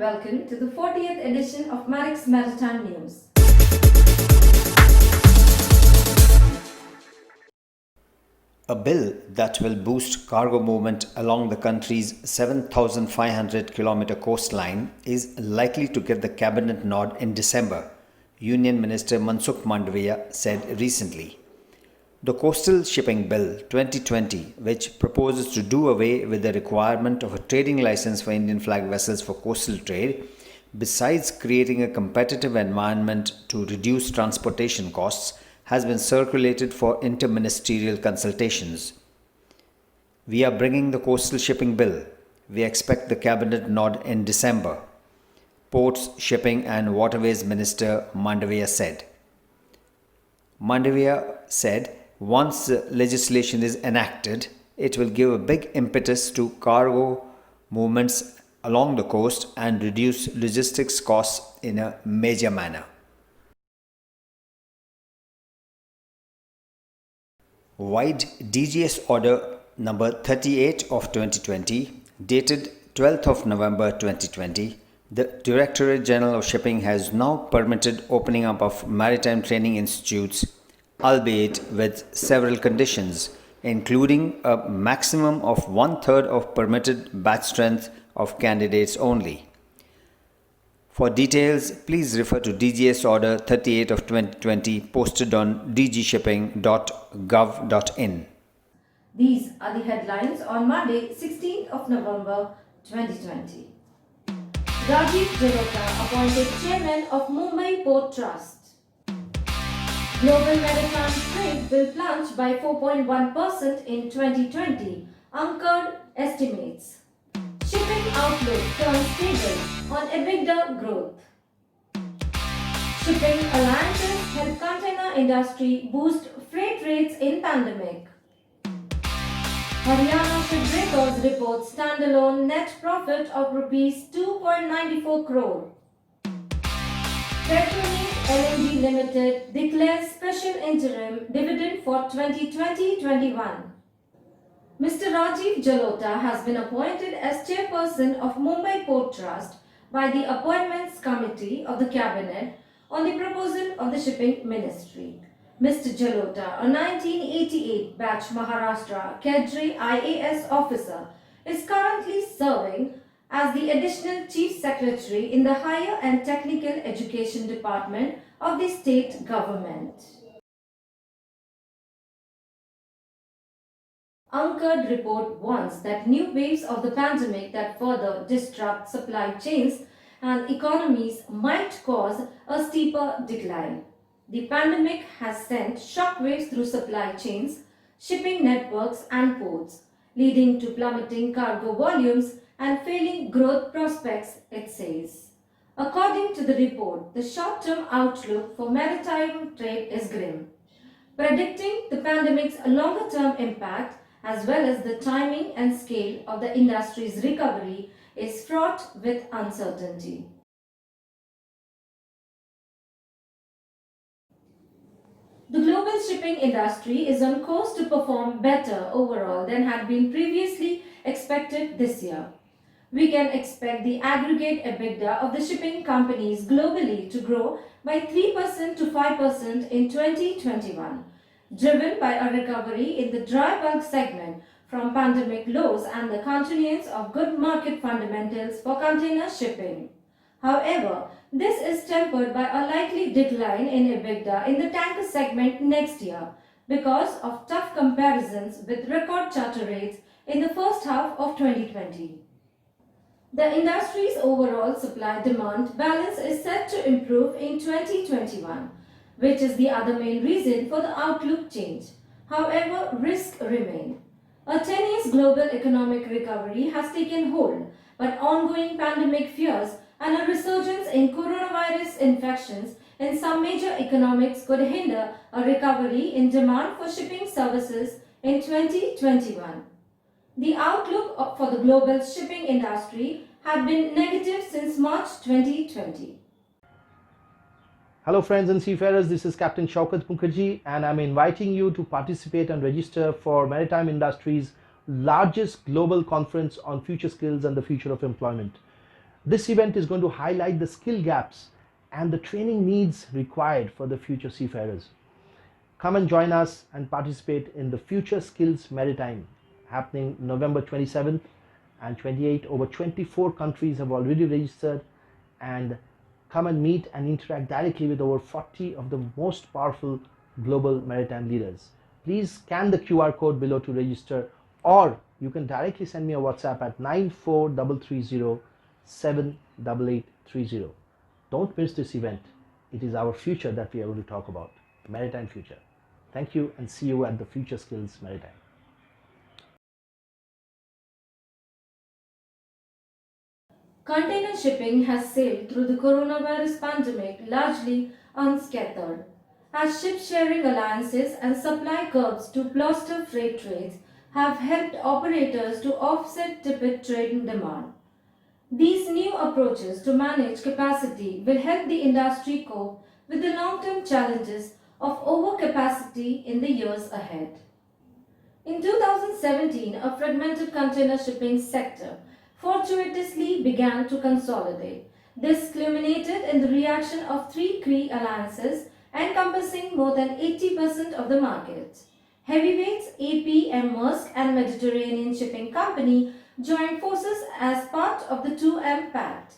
welcome to the 40th edition of Marex Maritime News. A bill that will boost cargo movement along the country's 7,500-kilometer coastline is likely to get the cabinet nod in December, Union Minister Mansukh Mandavia said recently. The Coastal Shipping Bill 2020, which proposes to do away with the requirement of a trading license for Indian flag vessels for coastal trade, besides creating a competitive environment to reduce transportation costs, has been circulated for interministerial consultations. We are bringing the Coastal Shipping Bill. We expect the cabinet nod in December, Ports, Shipping and Waterways Minister Mandavia said. Mandavia said once the legislation is enacted, it will give a big impetus to cargo movements along the coast and reduce logistics costs in a major manner. Wide DGS Order number 38 of 2020, dated 12th of November 2020, the Directorate General of Shipping has now permitted opening up of maritime training institutes, albeit with several conditions, including a maximum of 1/3 of permitted batch strength of candidates only. For details, please refer to DGS Order 38 of 2020 posted on dgshipping.gov.in. These are the headlines on Monday, 16th of November 2020. RAJIV JALOTA appointed Chairman of Mumbai Port Trust. Global maritime trade will plunge by 4.1% in 2020, UNCTAD estimates. Shipping outlook turns stable on EBITDA growth. Shipping alliances help container industry boost freight rates in pandemic. Haryana shipbreakers report standalone net profit of Rs 2.94 crore. Petronet LNG Limited declares special interim dividend for 2020-21. Mr. Rajiv JALOTA has been appointed as chairperson of Mumbai Port Trust by the Appointments Committee of the Cabinet on the proposal of the Shipping Ministry. Mr. JALOTA, a 1988 batch Maharashtra Cadre IAS officer, is currently serving as the Additional Chief Secretary in the Higher and Technical Education Department of the state government. UNCTAD report warns that new waves of the pandemic that further disrupt supply chains and economies might cause a steeper decline. The pandemic has sent shockwaves through supply chains, shipping networks and ports, leading to plummeting cargo volumes and failing growth prospects, it says. According to the report, the short-term outlook for maritime trade is grim. Predicting the pandemic's longer-term impact as well as the timing and scale of the industry's recovery is fraught with uncertainty. The global shipping industry is on course to perform better overall than had been previously expected this year. We can expect the aggregate EBITDA of the shipping companies globally to grow by 3% to 5% in 2021. Driven by a recovery in the dry bulk segment from pandemic lows and the continuance of good market fundamentals for container shipping. However, this is tempered by a likely decline in EBITDA in the tanker segment next year because of tough comparisons with record charter rates in the first half of 2020. The industry's overall supply-demand balance is set to improve in 2021. Which is the other main reason for the outlook change. However, risks remain. A 10-year global economic recovery has taken hold, but ongoing pandemic fears and a resurgence in coronavirus infections in some major economies could hinder a recovery in demand for shipping services in 2021. The outlook for the global shipping industry had been negative since March 2020. Hello friends and seafarers, this is Captain Shaukat Mukherjee and I'm inviting you to participate and register for maritime industry's largest global conference on future skills and the future of employment. This event is going to highlight the skill gaps and the training needs required for the future seafarers. Come and join us and participate in the Future Skills Maritime, happening November 27th and 28th. Over 24 countries have already registered, and come and meet and interact directly with over 40 of the most powerful global maritime leaders. Please scan the QR code below to register, or you can directly send me a WhatsApp at 94330 78830. Don't miss this event. It is our future that we are going to talk about, maritime future. Thank you, and see you at the Future Skills Maritime. Container shipping has sailed through the coronavirus pandemic largely unscathed, as ship-sharing alliances and supply curbs to plaster freight trades have helped operators to offset tepid trading demand. These new approaches to manage capacity will help the industry cope with the long-term challenges of overcapacity in the years ahead. In 2017, a fragmented container shipping sector fortuitously began to consolidate. This culminated in the reaction of three key alliances encompassing more than 80% of the market. Heavyweights AP, Maersk and Mediterranean Shipping Company joined forces as part of the 2M Pact.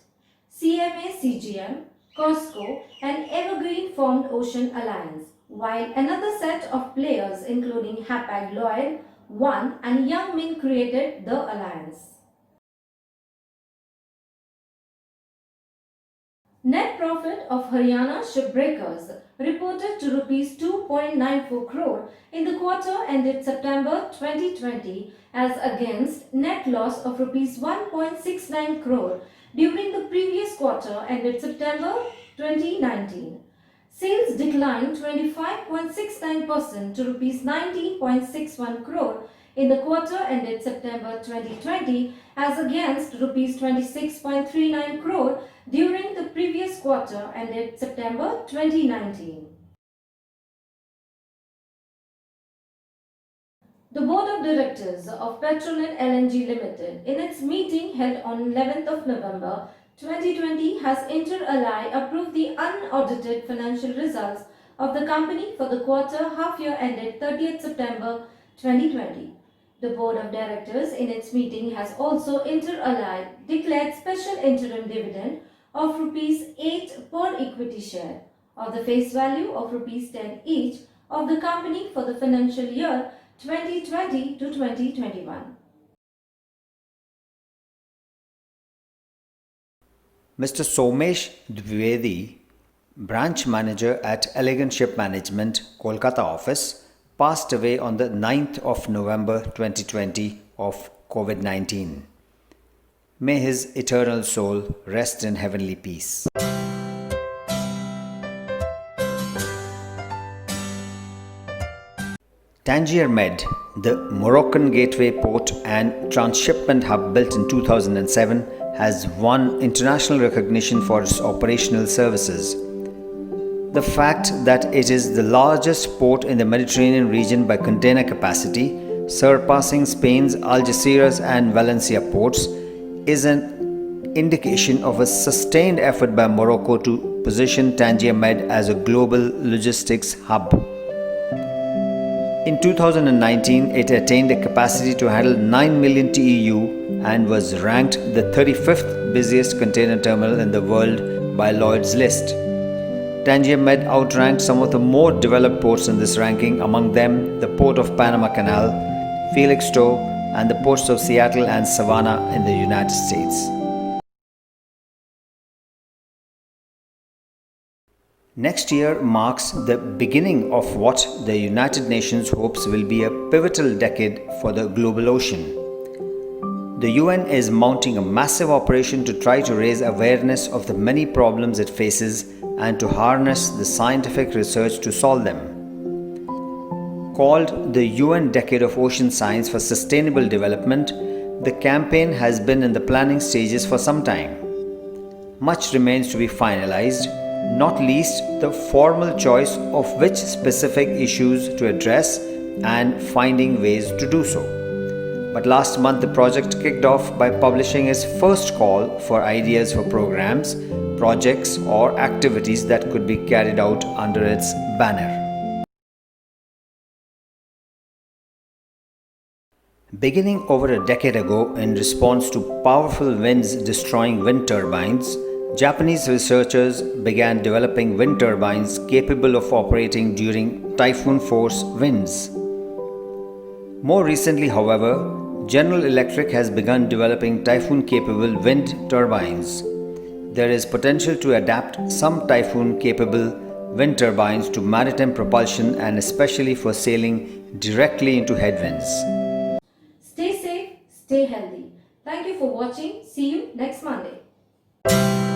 CMA CGM, COSCO and Evergreen formed Ocean Alliance, while another set of players including Hapag-Lloyd, ONE and Young Min created the alliance. Net profit of Haryana shipbreakers reported to Rs 2.94 crore in the quarter ended September 2020 as against net loss of Rs 1.69 crore during the previous quarter ended September 2019. Sales declined 25.69% to Rs 19.61 crore in the quarter ended September 2020 as against Rs 26.39 crore during the previous quarter ended September 2019. The Board of Directors of Petronet LNG Limited, in its meeting held on 11th of November 2020, has inter alia approved the unaudited financial results of the company for the quarter half-year ended 30th September 2020. The Board of Directors, in its meeting, has also inter alia declared special interim dividend of Rs 8 per equity share, of the face value of Rs 10 each, of the company for the financial year 2020 to 2021. Mr. SOMESH DWIVEDI, branch manager at Elegant Ship Management, Kolkata office, passed away on the 9th of November 2020 of COVID-19. May his eternal soul rest in heavenly peace. Tangier Med, the Moroccan gateway port and transshipment hub built in 2007, has won international recognition for its operational services. The fact that it is the largest port in the Mediterranean region by container capacity, surpassing Spain's Algeciras and Valencia ports, is an indication of a sustained effort by Morocco to position Tangier Med as a global logistics hub. In 2019, it attained a capacity to handle 9 million TEU and was ranked the 35th busiest container terminal in the world by Lloyd's list. Tangier Med outranked some of the more developed ports in this ranking, among them the Port of Panama Canal, Felixstowe, and the ports of Seattle and Savannah in the United States. Next year marks the beginning of what the United Nations hopes will be a pivotal decade for the global ocean. The UN is mounting a massive operation to try to raise awareness of the many problems it faces and to harness the scientific research to solve them. Called the UN Decade of Ocean Science for Sustainable Development, the campaign has been in the planning stages for some time. Much remains to be finalized, not least the formal choice of which specific issues to address and finding ways to do so. But last month, the project kicked off by publishing its first call for ideas for programs, projects, or activities that could be carried out under its banner. Beginning over a decade ago, in response to powerful winds destroying wind turbines, Japanese researchers began developing wind turbines capable of operating during typhoon force winds. More recently, however, General Electric has begun developing typhoon capable wind turbines. There is potential to adapt some typhoon capable wind turbines to maritime propulsion and especially for sailing directly into headwinds. Stay safe, stay healthy. Thank you for watching. See you next Monday.